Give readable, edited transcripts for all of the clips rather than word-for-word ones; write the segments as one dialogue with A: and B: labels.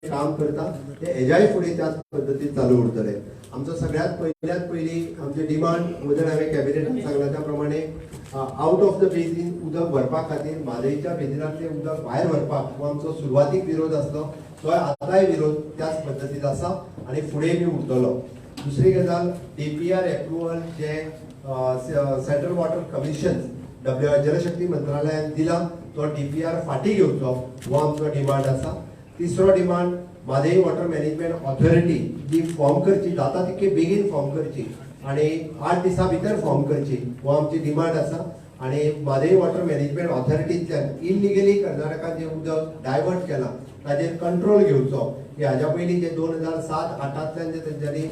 A: काम करता ते हेज्याय फुडें त्याच पद्दतीन चालू उरतले. आमचो सगळ्यात पयली आमचे डिमांड वजन हांवें कॅबिनेटान सांगला त्या प्रमाणे आउट ऑफ द बेसीन उदक भरपा खातीर म्हादईच्या बेसिनांतले उदक भायर व्हरपाक हो आमचो सुरवातीक विरोध आसलो. तो आतांय विरोध त्याच पद्दतीन आसा आनी फुडें बी उरतलो. दुसरी गजाल DPR एप्रुवल जे सेंट्रल वॉटर कमिशन जलशक्ती मंत्रालयान दिला तो DPR फाटी घेवचो हो आमचो डिमांड आसा. तिसरो demand Mhadei water management authority जी फॉर्म करची जाता तितके बेगीन फॉर्म करची आणि 8 दिसां भितर फॉर्म करची हो आमची डिमांड आसा. आणि म्हादई वॉटर मॅनेजमेंट ऑथॉरिटींतल्यान इलिगली कर्नाटकान जे उदक डायवर्ट केलां ताजेर कंट्रोल घेवचो. हाज्या पयलीं जे 2007-08तल्यान जे तेंच्यांनी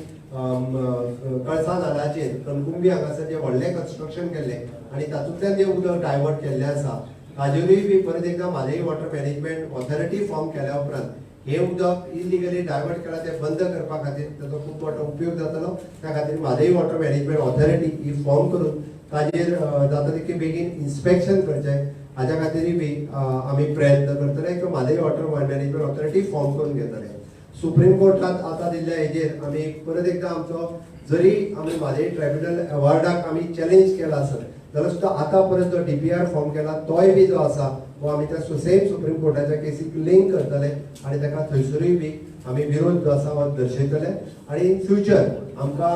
A: कळसा नाल्याचेर कणकुंबी हांगासर जे व्हडलें कन्स्ट्रक्शन केल्लें आनी तातूंतल्यान जे उदक डायवर्ट केल्लें आसा ताजेरूय बी परत एकदा Mhadei water management authority form केल्या उपरांत हे उदक इलिगली डायवर्ट केला ते बंद करपा खातीर ताचो खूब मोठो उपयोग जातलो. त्या खातीर म्हादई वॉटर मॅनेजमेंट ऑथॉरिटी ही फॉर्म करून ताजेर जाता तितके बेगीन इन्स्पेक्शन करचें हाज्या खातीरय बी आमी प्रयत्न करतले की Mhadei water management authority form करून घेतले. सुप्रीम कोर्टात आतां दिल्ल्या हेजेर आमी परत एकदा आमचो जरी आमी म्हादई ट्रायब्युनल अवॉर्डाक आमी चॅलेंज केला आसत जाल्यार सुद्दां आतां परत जो DPR फॉर्म केला तोय बी जो आसा वो आमी त्या सेम सुप्रीम कोर्टाच्या केसीक लिंक करतले आनी ताका थंयसरूय बी आमी विरोध जो आसा हो दर्शयतले. आनी इन फ्युचर आमकां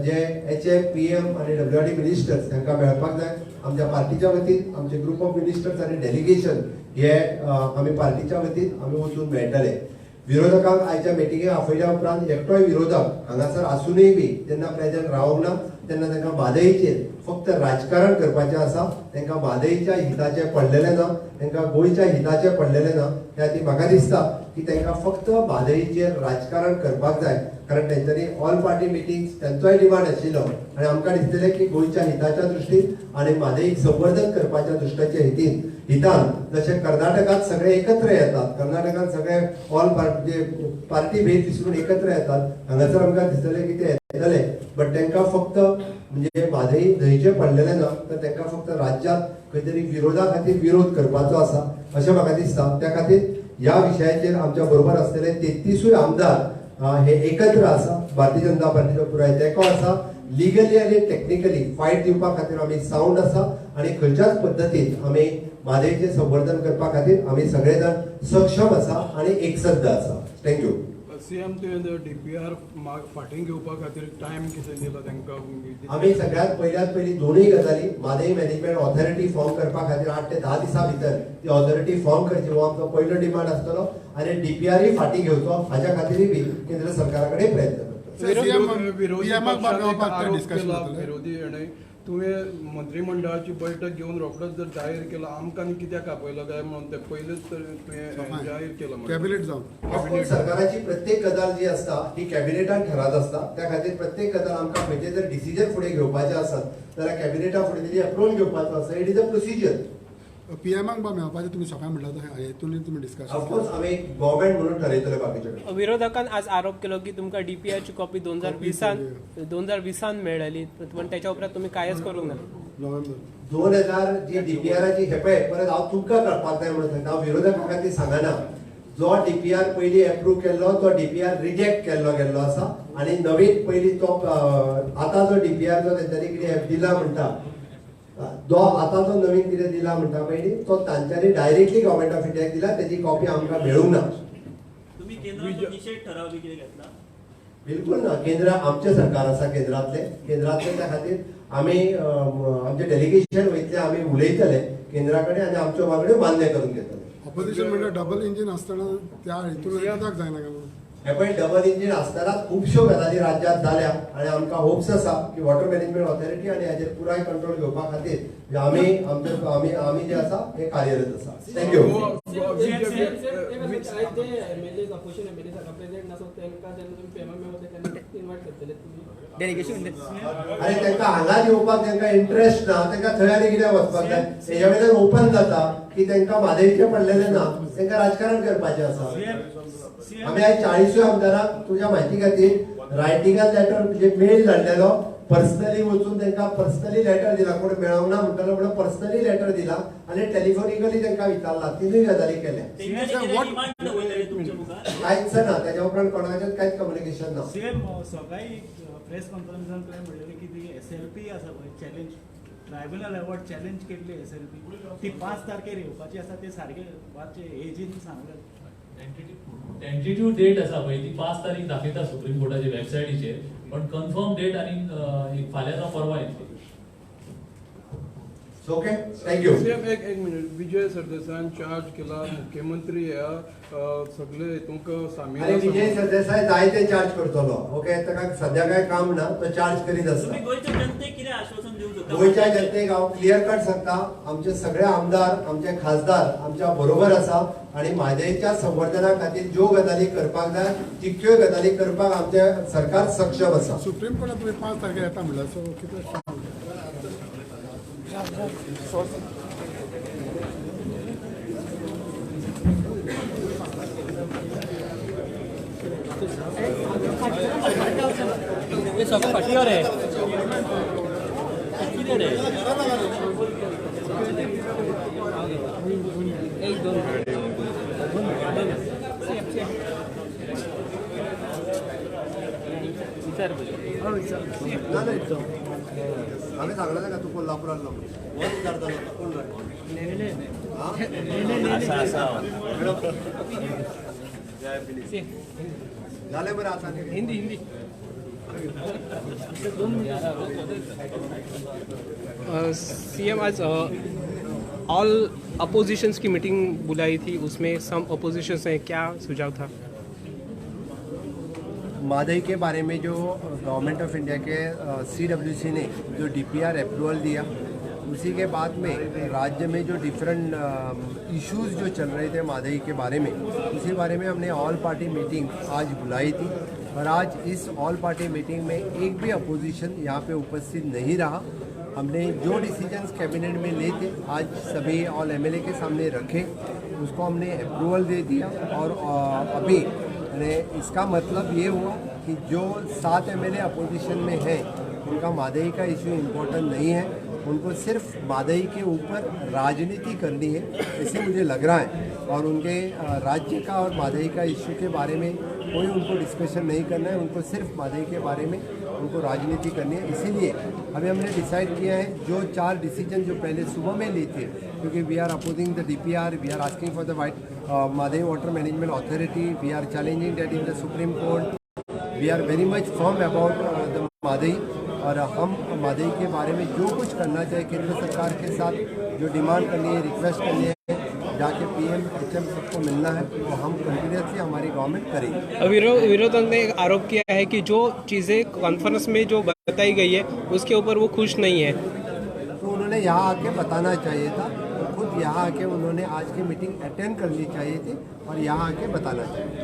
A: जे HM PM आनी WRD मिनिस्टर्स तांकां मेळपाक जाय. आमच्या पार्टीच्या वतीन आमचे ग्रुप ऑफ मिनिस्टर्स आनी डेलिगेशन हे आमी पार्टीच्या वतीन आमी वचून मेळटले. विरोधकांक आयच्या मिटिंगेक आपयल्या उपरांत एकटोय विरोधक हांगासर आसूनय बी जेन्ना प्रेजेंट रावंक ना तेन्ना तांकां म्हादईचेर फक्त राजकारण करपाचें आसा. तांकां म्हादईच्या हिताचें पडलेलें ना, तांकां गोंयच्या हिताचें पडलेलें ना. त्या खातीर म्हाका दिसता की तांकां फक्त म्हादईचेर राजकारण करपाक जाय. कारण तेंच्यांनी ऑल पार्टी मिटिंग्स तेंचोय डिमांड आशिल्लो आनी आमकां दिसलेलें की गोंयच्या हिताच्या दृश्टीन आनी म्हादईक संवर्धन करपाच्या दृश्टाच्या हितान जशें कर्नाटकांत सगळे एकत्र येतात, कर्नाटकांत सगळे ऑल पार्टी भेद विसरून एकत्र येतात, हांगासर आमकां दिसतलें की ते येतले. बट तांकां फक्त म्हणजे म्हादई न्हंयचें पडलेलें ना तर तांकां फक्त राज्यांत खंय तरी विरोधा खातीर विरोध करपाचो आसा अशें म्हाका दिसता. त्या खातीर ह्या विशयाचेर आमच्या बरोबर आसलेले 33 आमदार हे एकत्र आसा. भारतीय जनता पार्टीचो पुराय तेंको आसा. लिगली आनी टेक्निकली फायट दिवपा खातीर आमी सावंड आसा आनी खंयच्याच पद्दतीन आमी म्हादईचें संवर्धन करपा खातीर आमी सगळे जाण सक्षम आसा आनी एकसद्ध आसा. थँक्यू.
B: CM तुवें DPR फाटीं घेवपा खातीर टायम कितें दिलो तांकां?
A: आमी सगळ्यात पयली दोनूय गजाली म्हादई मॅनेजमेंट ऑथॉरिटी फॉर्म करपा खातीर 8 ते 10 दिसां भितर ती ऑथॉरिटी फॉर्म करची हो आमचो पयलो डिमांड आसतलो आनी DPRय फाटीं घेवचो हाज्या खातीरय बी केंद्र सरकारा कडेन प्रयत्न करतलो.
B: विरोधी तुवें मंत्रिमंडळाची बैठक घेवन रोखडोच जर जाहीर केलो आमकां कित्याक आपयलो काय म्हणून ते पयलेच तुवें जाहीर केलो कॅबिनेट जावन
A: सरकाराची प्रत्येक गजाल जी आसता ती कॅबिनेटान ठरात आसता. त्या खातीर प्रत्येक गजाल आमकां खंयचे जर डिसिजन फुडें घेवपाचे आसत जाल्यार कॅबिनेटा फुडें तेजी अप्रूवल घेवपाचो आसा. It is a procedure.
C: PMाक मेळपाचें तुमी सकाळीं म्हटलं हेतून तुमी डिस्कस
A: ऑफकोर्स आमी गव्हर्नमेंट म्हणून ठरयतले बाकीचे.
D: विरोधकान आज आरोप केलो की तुमकां DPR ची कॉपी 2020 मेळ्ळी पण त्याच्या उपरांत तुम्ही कायच करूंक ना.
A: 2000 जी DPRची हे पळय परत हांव तुमकां कळपाक जाय म्हणून सांगता. हांव विरोधकां खातीर सांगना. जो DPR पयलीं एप्रूव केल्लो तो DPR रिजेक्ट केल्लो गेल्लो आसा आनी नवीन पयलीं तो आतां जो DPR जो तेंच्यांनी कितें दिला म्हणटा जो आतां जो नवीन कितें दिला म्हणटा पयलीं तो तांच्यांनी डायरेक्टली गव्हर्नमेंट ऑफ इंडियाक दिला तेजी कॉपी आमकां मेळूंक ना.
E: तुम्ही केंद्राचो निषेध ठराव बी कितें घेतला?
A: बिलकुल ना. केंद्र आमचें सरकार आसा केंद्रातले त्या खातीर आमी आमचे डेलिगेशन वयतले आमी उलयतले केंद्रा कडेन आनी आमच्यो मागण्यो मान्य करून घेतले.
C: ऑपोजिशन म्हणजे डबल इंजिन आसतना त्या हितून येताक जायना काय म्हणून
A: हे पण डबल इंजिन असताना खुबश्यो गजाली राज्यांत जाल्या आणि आमकां होप्स आसा की वॉटर मॅनेजमेंट ऑथॉरिटी आणि हाजेर पुराय कंट्रोल घेवपा खातीर आमी जे आसा हे कार्यरत आसा. थँक्यू. आणि तांकां हांगा येवपाक तांकां इंटरेस्ट ना तांकां थंय आनी कित्याक वचपाक जाय. हेज्या वयल्यान ओपन जाता की तांकां म्हादईचें पडलेलें ना, तांकां राजकारण करपाचें आसा. आमी आयज 40 आमदारांक तुज्या म्हायती खातीर रायटिंगान लेटर जे मेल धाडलेलो पर्सनली वचून तांकां पर्सनली लेटर दिला. कोण मेळोंक ना म्हणटालो म्हणून पर्सनली लेटर दिला आनी टेलिफोनिकली तांकां विचारला. तिनूय गजाली केल्या. कांयच ना त्याच्या उपरांत कोणाचेच कांयच कम्युनिकेशन ना.
F: सीएम सकाळी प्रेस कॉन्फरन्सान तुवें म्हणलेलें की ती SLP आसा पळय चॅलेंज ट्रायब्युनल अवॉर्ड चॅलेंज केल्ली SLP ती 5 तारखेर येवपाची आसा ते सारखे मातशे एजीन सांगलें.
G: टेंटेटिव्ह डेट आसा पळय ती 5 तारीख दाखयता सुप्रीम कोर्टाच्या वेबसायटीचेर पण कन्फर्म डेट आनी फाल्यां जावं परवा येतली.
A: Okay thank you.
B: सीएम एक मिनिट. विजय सरदेसायान चार्ज केला मुख्यमंत्री ह्या सगळे तुमकां
A: अरे
B: सामील
A: विजय सरदेसाय जायते चार्ज करतलो. ओके ताका सध्या काय काम ना तो चार्ज करीत
E: तुम्ही
A: आसता.
E: गोयच्या जनतेक कितें आश्वासन दिवंक सोदता?
A: गोयच्या जनतेक हांव क्लियर कट सांगता आमचे सगळे आमदार आमचे खासदार आमच्या बरोबर आसा आणि म्हादईच्या संवर्धना खातीर ज्यो गजाली करपाक जाय तितक्यो गजाली करपाक आमचे सरकार सक्षम आसा.
C: सुप्रीम कोर्टात तुम्ही 5 तारखेर येता म्हणल्यार सो कितें
D: फाटलो रे कितें रे एक दोन विचार
A: आम्ही सांगला का तू कोल्हापुरात कोण झाले बरं आता
D: हिंदी हिंदी सीएम आज ऑल अपोजिशंस की मीटिंग बुलाई थी, उसमें सम अपोजिशंस हैं, क्या सुझाव था?
A: मादई के बारे में जो government of India K CWC ने जो DPR अप्रूवल दिया उसी के बाद में राज्य में जो डिफरेंट इश्यूज जो चल रहे थे मादई के बारे में उसी बारे में हमने ऑल पार्टी मीटिंग आज बुलाई थी और आज इस ऑल पार्टी मीटिंग में एक भी अपोजिशन यहाँ पे उपस्थित नहीं रहा. हमने जो डिसीजंस कैबिनेट में लिए थे आज सभी ऑल MLA के सामने रखे, उसको हमने अप्रूवल दे दिया और अभी इसका मतलब ये हुआ कि जो 7 MLA अपोजिशन में हैं उनका मादई का इशू इम्पोर्टेंट नहीं है, उनको सिर्फ मादई के ऊपर राजनीति करनी है ऐसे मुझे लग रहा है और उनके राज्य का और मादई का इशू के बारे में कोई उनको डिस्कशन नहीं करना है, उनको सिर्फ मादई के बारे में उनको राजनीति करनी है. इसीलिए अभी हमने डिसाइड किया है जो 4 डिसीजन जो पहले सुबह में लिए थे क्योंकि we are opposing the DPR, we are asking for the Mhadei water management authority, we are challenging that in the Supreme Court, we are very much firm about the Mhadei और हम मादई के बारे में जो कुछ करना चाहिए केंद्र सरकार के साथ जो डिमांड करनी है रिक्वेस्ट करनी है जाके PM HM सबको मिलना है वो हम कंटिन्यूसली हमारी गवर्नमेंट करेगी.
D: विरोधक ने एक आरोप किया है कि जो चीज़ें कॉन्फ्रेंस में जो बताई गई है उसके ऊपर वो खुश नहीं है.
A: तो उन्होंने यहाँ आके बताना चाहिए था, खुद यहाँ आके उन्होंने आज की मीटिंग अटेंड करनी चाहिए थी और यहाँ आके बताना चाहिए.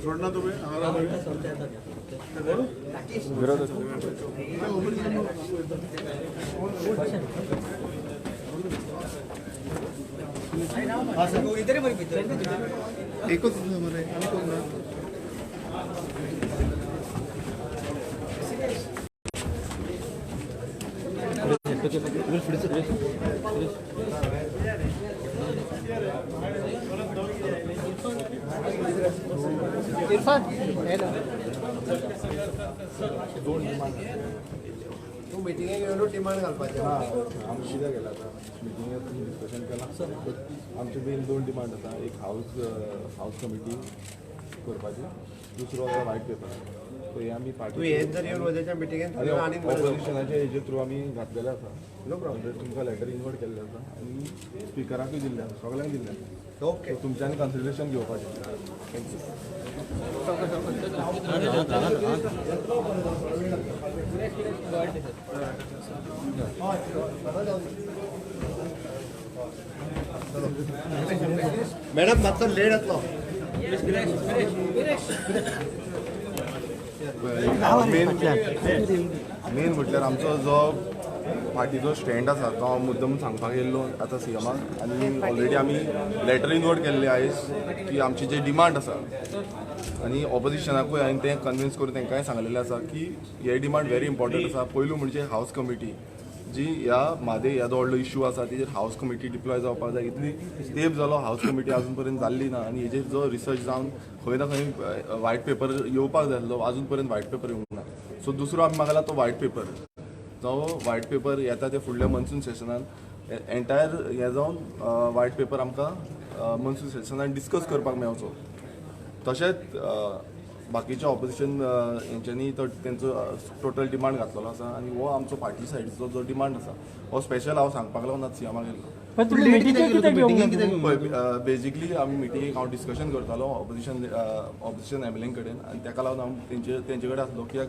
C: सोडना तुम्ही एकच
D: इरफान
A: तू मिटिंगेक येवन डिमांड घालपाचें.
H: आमी कितें केलां आतां मिटिंगेंत डिस्कशन केलां. आमचे मेन 2 डिमांड आसा. एक हाऊस कमिटी करपाची, दुसरो व्हायट पेपर. सो हे आमी
A: तूं हेच जर येवन उद्याच्या मिटिंगेन आनी
H: ऑपोजिशनाच्या हेजे थ्रू आमी घातलेले आसा नो प्रॉब्लम तुमकां लेटर इनवर्ट केल्लें आसा आनी स्पिकराकूय दिल्लें आसा सगळ्यांक दिल्लें आसा
A: ओके
H: सो तुमच्यांनी कन्सिडरेशन घेवपाचें थँक्यू
A: मॅडम मातसो लेट जातलो
H: मेन म्हटल्यार आमचो जो पार्टीचो स्टँड आसा तो हांव मुद्दम सांगपाक येयल्लो आतां सीएमाक आनी ऑलरेडी आमी लेटर इनवर्ट केल्ले आयज की आमची जे डिमांड आसा आनी ऑपोजिशनाकूय हांवें तें कन्विन्स करून तांकांय सांगलेलें आसा की हे डिमांड व्हेरी इम्पॉर्टंट आसा पयलू म्हणजे हावस कमिटी जी ह्या म्हादे ह्या जो व्हडलो इश्यू आसा तेजेर हावस कमिटी डिप्लॉय जावपाक जाय इतली तेंप जालो हावस कमिटी अजून पर्यंत जाल्ली ना आनी हेजेर जो रिसर्च जावन खंय ना खंय व्हायट पेपर येवपाक जाय आसलो अजून पर्यंत व्हायट पेपर येवंक ना सो दुसरो आमी मागला तो व्हायट पेपर जो व्हायट पेपर येता ते फुडल्या मन्सून सेशनान एंटायर हे जावन व्हायट पेपर आमकां मन्सून सेशनान डिस्कस करपाक मेळचो तशेंच बाकीच्या ऑपोजिशन हेंच्यांनी तो तेंचो टोटल डिमांड घातलेलो आसा आनी हो आमचो पार्टी सायडीचो जो डिमांड आसा हो स्पेशल हांव सांगपाक लागून आतां सीएमाक येयलो बेजिकली आमी मिटिंगेक हांव डिस्कशन करतालो ऑपोजिशन एमएलए कडेन आनी ताका लागून हांव तेंचे कडेन आसलो कित्याक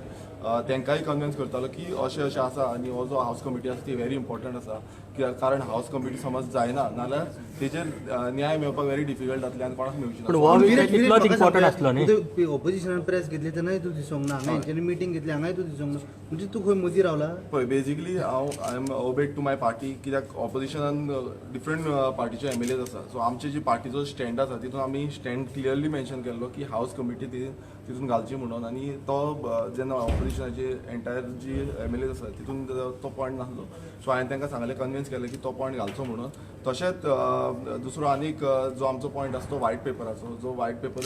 H: तेंकाय कन्विन्स करतालो की अशें आसा आनी हो जो हावस कमिटी आसा ती व्हेरी इम्पॉर्टंट आसा कित्याक कारण हावस कमिटी समज जायना नाल्यार तेचेर न्याय मेळपाक व्हेरी डिफिकल्ट जातलें आनी कोणाक मेळची ना
I: ऑपोजिशनान प्रेस घेतली तेन्नाय तूं दिसूंक ना हांगा हेंच्यांनी मिटींग घेतली हांगाय तूं दिसूंक ना म्हणजे तूं खंय मदीं रावला
H: पळय बेजिकली हांव I am obeyed to my party कित्याक ऑपोजिशनान डिफरंट पार्टीचे एमएलएज आसा सो आमची जी पार्टीचो स्टँड आसा तितून आमी स्टँड क्लियरली मेन्शन केल्लो की हावस कमिटी तितून घालची म्हणून आनी तो जेन्ना ऑपोजिशनाचे एंटायर जी एमएलएज आसा तितून तो पॉयंट नासलो सो हांवें तांकां सांगलें कन्विन्स केलें की तो पॉयंट घालचो म्हणून तशेंच दुसरो आनीक जो आमचो पॉयंट आसा तो व्हायट पेपराचो जो व्हायट पेपर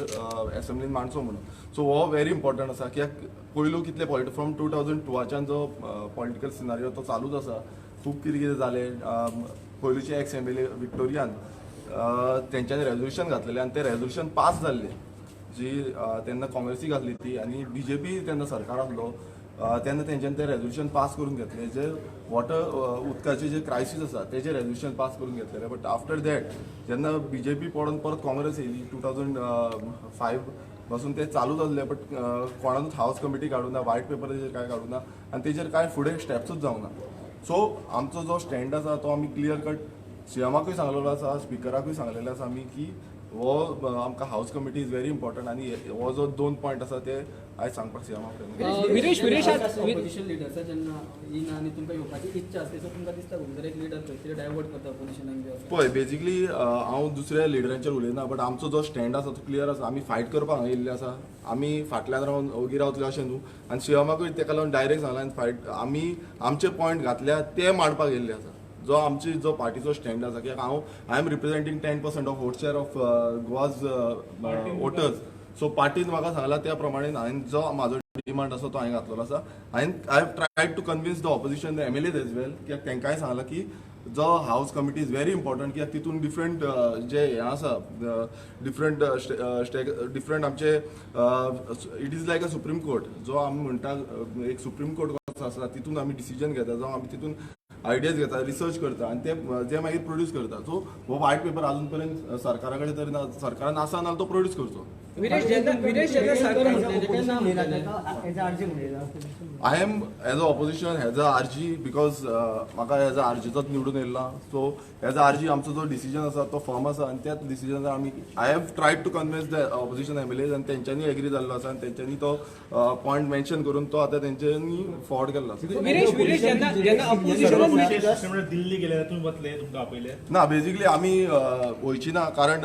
H: एसेंब्लीन मांडचो म्हणून सो हो व्हेरी इम्पॉर्टंट आसा कित्याक पयलू कितले फ्रॉम 2002च्यान जो पॉलिटिकल सिनारियो तो चालूच आसा खूब कितें कितें जालें पयलींचे एक्स एमएलए विक्टोरियान तेंच्यांनी रेजोल्युशन घातलेलें आनी तें रेजोल्युशन पास जाल्लें जी तेन्ना काँग्रेसी घातली ती आनी बीजेपी तेन्ना सरकार आसलो तेन्ना तेंच्यांनी तें रेजोल्युशन पास करून घेतलें जे उदकाचे जे क्रायसीस आसा तेजें रेजोल्युशन पास करून घेतलेलें बट आफ्टर दॅट जेन्ना बीजेपी पडून परत काँग्रेस येयली 2005 पासून ते चालू जाल्लें बट कोणानूच हावस कमिटी काडूना व्हायट पेपराचेर कांय काडूना आनी तेजेर कांय फुडें स्टेप्सूच जावना सो आमचो जो स्टँड आसा तो आमी क्लियर कट सीएमाकूय सांगलेलो आसा स्पिकराकूय सांगलेलें आसा आमी की हो आमकां हावस कमिटी इज व्हेरी इम्पॉर्टंट आनी हो जो 2 पॉयंट आसा ते आयज सांगपाक सीएमाक
I: ऑपोजिशन लिडर्स जेन्ना येना आनी तुमकां येवपाची इच्छा आसता सो तुमकां दिसता जर एक लिडर खंय डायवर्ट करता ऑपोजिशनाक
H: पळय बेजिकली हांव दुसऱ्या लिडरांचेर उलयना बट आमचो जो स्टँड आसा तो क्लियर आसा आमी फायट करपाक हांगा येयल्ले आसा आमी फाटल्यान रावन ओगी रावतले अशें न्हू आनी सीएमाकूय ताका लागून डायरेक्ट सांगलां फायट आमी आमचे पॉयंट घातल्या ते मांडपाक येयल्ले आसा जो आमची जो पार्टीचो स्टँड आसा कित्याक I am representing 10% of vote share of Goa's voters so पार्टीन म्हाका सांगला त्या प्रमाणे हांवें जो म्हाजो डिमांड आसा तो हांवें घातलेलो आसा I have tried to convince the opposition the MLAs as well कित्याक तेंकांय सांगलां की जो हावस कमिटी इज व्हेरी इम्पॉर्टंट कित्याक तितून डिफरंट जे हे आसा डिफरंट आमचे it is like a supreme court जो आमी म्हणटा एक सुप्रीम कोर्ट कसो आसा तितून आमी डिसिजन घेता जावं आमी तितून आयडियाज घेता रिसर्च करता आनी ते मागीर प्रोड्यूस करता सो हो व्हायट पेपर अजून पर्यंत सरकारा कडेन तरी सरकारान आसा नाल्यार तो प्रोड्यूस करचो I am as a opposition has a RG because म्हाका एज अ आरजीचोच निवडून येयला सो एज अ आरजी आमचो जो डिसिजन आसा तो फर्म आसा आनी त्याच डिसिजनार आमी I have tried to convince the opposition MLAs आनी तेंच्यांनी एग्री जाल्लो आसा आनी तेंच्यांनी तो पॉयंट मेन्शन करून तो आतां तेंच्यांनी फॉर्ड केल्लो
F: दिल्ली गेले तुम्ही बसले तुमकां आपयले
H: ना बेजिकली आमी वयची ना कारण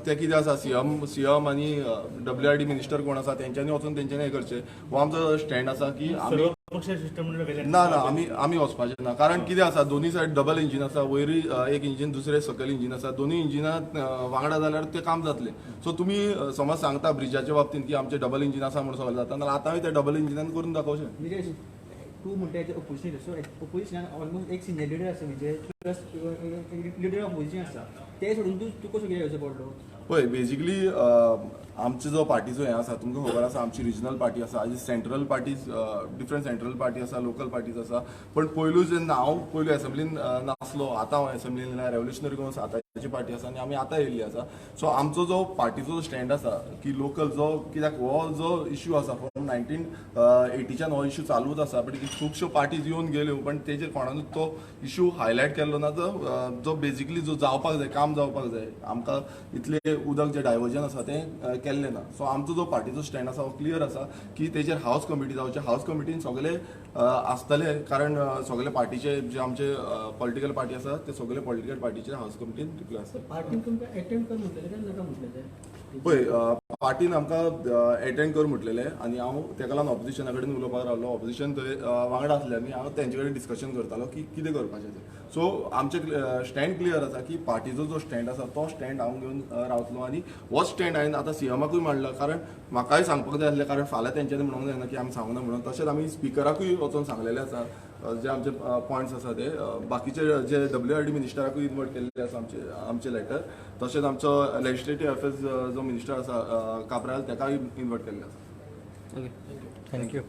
H: ते कितें आसा सीएम आनी WRD मिनिस्टर कोण आसा तेंच्यांनी वचून तेंच्यांनी हे करचे हो आमचो स्टँड आसा की आमी ना आमी वचपाचे ना कारण कितें आसा दोनी सायड डबल इंजीन आसा वयरी एक इंजीन दुसरे सकयल इंजीन आसा दोनी इंजिनात वांगडा जाल्यार ते काम जातले सो तुमी समज सांगता ब्रिजाच्या बाबतींत की आमचे डबल इंजीन आसा म्हणून सगळें जाता नाल्यार आतांय ते डबल इंजिनान करून दाखोवचें
I: तूं म्हणटा ऑपोजिशन सो ऑपोजिशनान ऑलमोस्ट एक सिनियर लिडर आसा म्हणजे प्लस लिडर ऑपोजिशन आसा ते सोडून तूं कसो कितें येवचो पडलो
H: पळय बेजिकली आमचो जो पार्टीचो हें आसा तुमकां खबर आसा आमची रिजनल पार्टी आसा आजी central parties different central party आसा लोकल पार्टीज आसा पण पयलू जेन्ना हांव पयलू एसेंब्लीन नासलो आतां हांव एसेंब्लीन रेव्होल्युशनरी करून आतांची पार्टी आसा आनी आमी आतां येयल्ली आसा सो आमचो जो पार्टीचो जो स्टँड आसा की लोकल जो कित्याक हो जो इश्यू आसा फ्रॉम 1980च्यान हो इश्यू चालूच आसा बट खुबश्यो पार्टीज येवन गेल्यो पण तेजेर कोणानूच तो इश्यू हायलायट केल्लो ना जो बेजिकली जो जावपाक जाय काम जावपाक जाय आमकां इतले उदक जे डायवर्जन आसा तें केल्लें ना सो आमचो जो पार्टीचो स्टँड आसा हो क्लियर आसा की तेजेर हाऊस कमिटी जावचे हाऊस कमिटीन सगळे आसतले कारण सगळे पार्टीचे जे आमचे पॉलिटिकल पार्टी आसा ते सगळे पॉलिटिकल पार्टीचे हाऊस कमिटीन रिप्ले आसता
I: पार्टीन तुमकां अटेंड कर म्हटलें काय नाका म्हटलें
H: पळय पार्टीन आमकां एटेंड कर म्हटलेलें आनी हांव तेका लागून ऑपोजिशना कडेन उलोवपाक रावलो ऑपोजिशन थंय वांगडा आसले आनी हांव तेंचे कडेन डिस्कशन करतालो की कितें करपाचें तें सो आमचे स्टँड क्लियर आसा की पार्टीचो जो स्टँड आसा तो स्टँड हांव घेवन रावतलो आनी हो स्टँड हांवें आतां सीएमाकूय मांडला कारण म्हाकाय सांगपाक जाय आसलें कारण फाल्यां तेंच्यांनी म्हणूंक जायना की आमी सांगूना म्हणून तशेंच आमी स्पिकराकूय वचोन सांगलेलें आसा जे आमचे पॉयंट्स आसा ते बाकीचे जे WRD मिनिस्टराकूय इन्वर्ट केल्ले आसा आमचे लेटर तशेंच आमचो लेजिस्लेटीव अफेर्स जो मिनिस्टर आसा काब्राल तेकाय इन्वर्ट केल्ले आसा
D: ओके थँक्यू